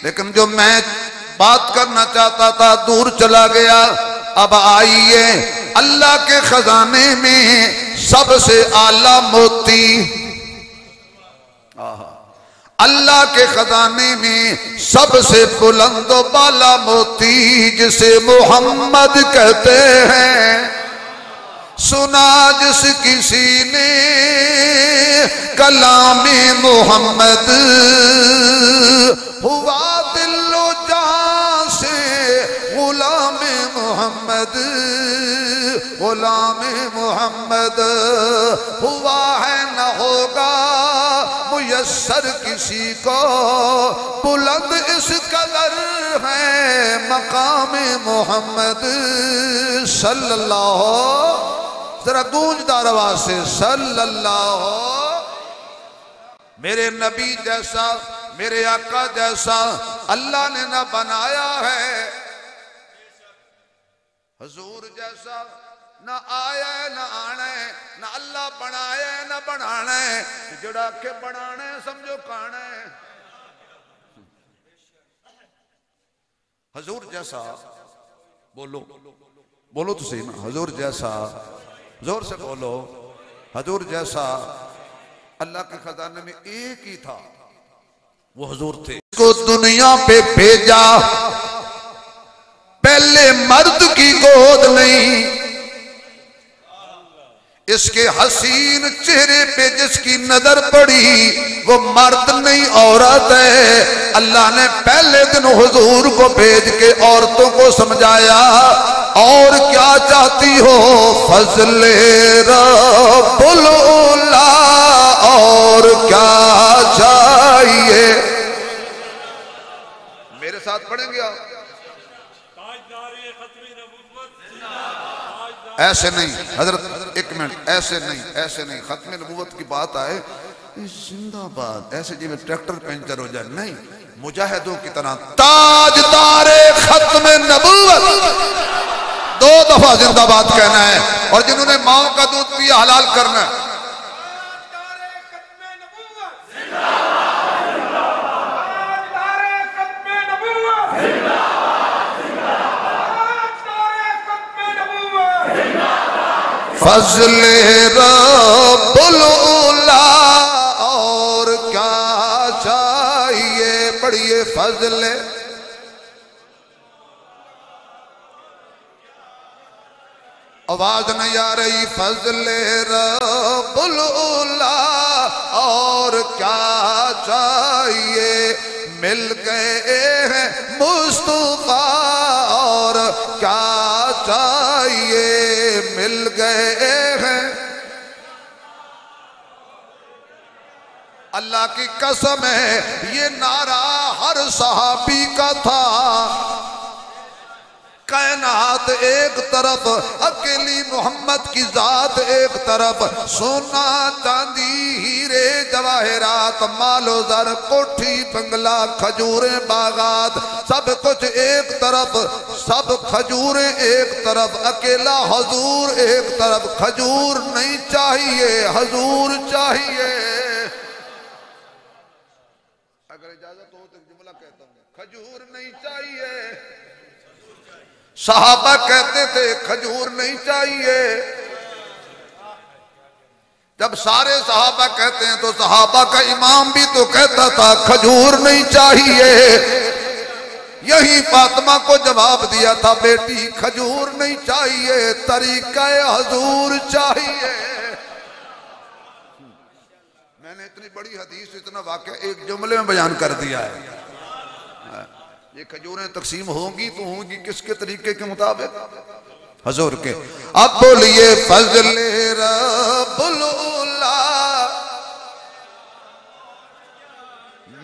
लेकिन जो मैं बात करना चाहता था दूर चला गया। अब आइए अल्लाह के खजाने में सबसे आला मोती, अल्लाह के खजाने में सबसे बुलंद बाला मोती जिसे मोहम्मद कहते हैं। सुना जिस किसी ने कलामे मोहम्मद, हुआ दिलो जान से गुलामे मोहम्मद, गुलामे मोहम्मद हुआ है न होगा मुयस्सर किसी को, बुलंद इस कदर है मकामे मोहम्मद सल्लल्लाहु, जरा गूंजदार आवाज से सल्लल्लाहु। मेरे नबी जैसा मेरे आका जैसा अल्लाह ने ना बनाया है, हुजूर जैसा ना आया है ना आना है, ना अल्लाह बनाया है ना बनाना है, जड़ा के बनाना है समझो खाना है। हुजूर जैसा बोलो बोलो तो सही ना, हुजूर जैसा जोर से बोलो, हुजूर जैसा अल्लाह के खजाने में एक ही था, वो हुजूर थे। को दुनिया पे भेजा पहले मर्द की गोद नहीं, इसके हसीन चेहरे पे जिसकी नजर पड़ी वो मर्द नहीं औरत है। अल्लाह ने पहले दिन हुजूर को भेज के औरतों को समझाया, और क्या चाहती हो फजले रब्बुल उला, और क्या चाहिए। मेरे साथ पढ़ेंगे आप, ऐसे नहीं हजरत, एक मिनट, ऐसे नहीं ऐसे नहीं, खत्म नबूवत की बात आए जिंदाबाद, ऐसे जिन्हें ट्रैक्टर पंचर हो जाए नहीं, मुजाहिदों की तरह ताजदारे खत्म नबूवत 2 दफा जिंदाबाद कहना है, और जिन्होंने माओ का दूध पिया हलाल करना है। फजले रब्बुल उला, और क्या चाहिए। पढ़िए फजले, आवाज नहीं आ रही। फजले रब्बुल उला, और क्या चाहिए। मिल गए हैं मुस्तफा, और क्या चाहिए। मिल गए हैं, अल्लाह की कसम है ये नारा हर सहाबी का था। कायनात एक तरफ, अकेली मोहम्मद की जात एक तरफ, सोना चांदी हीरे जवाहरात मालो जर कोठी बंगला खजूरें बागात सब कुछ एक तरफ, सब खजूरें एक तरफ, अकेला हुजूर एक तरफ। खजूर नहीं चाहिए, हुजूर चाहिए। अगर इजाजत हो तो जुमला कहता हूँ, खजूर नहीं चाहिए। सहाबा कहते थे खजूर नहीं चाहिए। जब सारे सहाबा कहते हैं तो सहाबा का इमाम भी तो कहता था खजूर नहीं चाहिए। यही फातिमा को जवाब दिया था, बेटी खजूर नहीं चाहिए, तरीका हुजूर चाहिए। मैंने इतनी बड़ी हदीस, इतना वाकया एक जुमले में बयान कर दिया है। ये खजूरें तकसीम होंगी तो होंगी किसके तरीके के मुताबिक, हुजूर के। अब बोलिए फजले रब्बुल उला,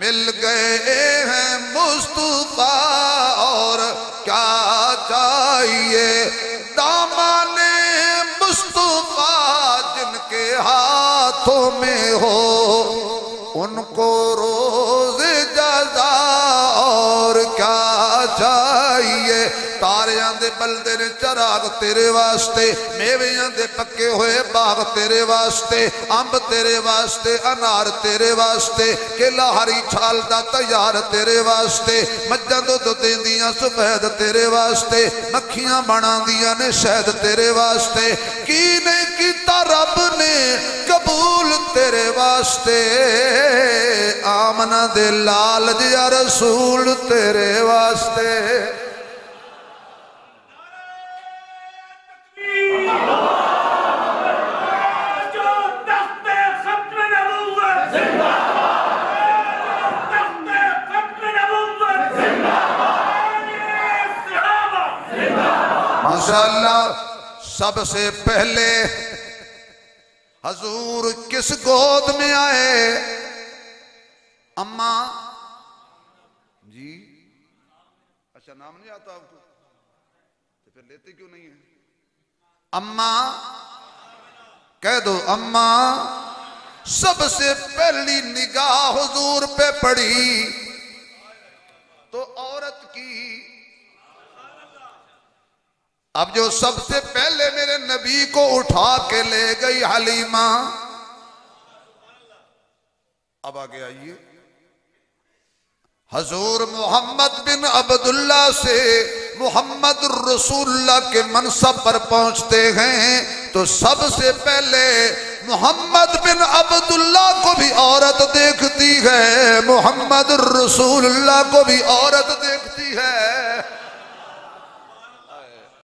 मिल गए हैं मुस्तफा, और क्या चाहिए। दामने मुस्तफा जिनके हाथों में हो, उनको रोज़ जज़ा, और क्या चाहिए। तारियां दे बलदे ने चराग तेरे वास्ते, मेवियां दे पक्के हुए बाग तेरे वास्ते, अंब तेरे वास्ते, अनार तेरे वास्ते, केला हरी छाल दा तैयार तेरे वास्ते, मज्जां दुध देंदियां सफेद तेरे वास्ते, मक्खियां बनांदियां ने शहद तेरे वास्ते। की नहीं कीता रब ने कबूल तेरे वास्ते, आमना दे लाल जिया रसूल तेरे वास्ते। माशाअल्लाह, सबसे पहले हजूर किस गोद में आए? अम्मा जी। अच्छा, नाम नहीं आता आपको तो फिर लेते क्यों नहीं है? अम्मा कह दो, अम्मा। सबसे पहली निगाह हुजूर पे पड़ी तो औरत की। अब जो सबसे पहले मेरे नबी को उठा के ले गई हलीमा, अब आगे आइए। हजूर मोहम्मद बिन अब्दुल्ला से मोहम्मद रसूलुल्लाह के मनसब पर पहुंचते हैं तो सबसे पहले मोहम्मद बिन अब्दुल्ला को भी औरत देखती है, मोहम्मद रसूलुल्लाह को भी औरत देखती है।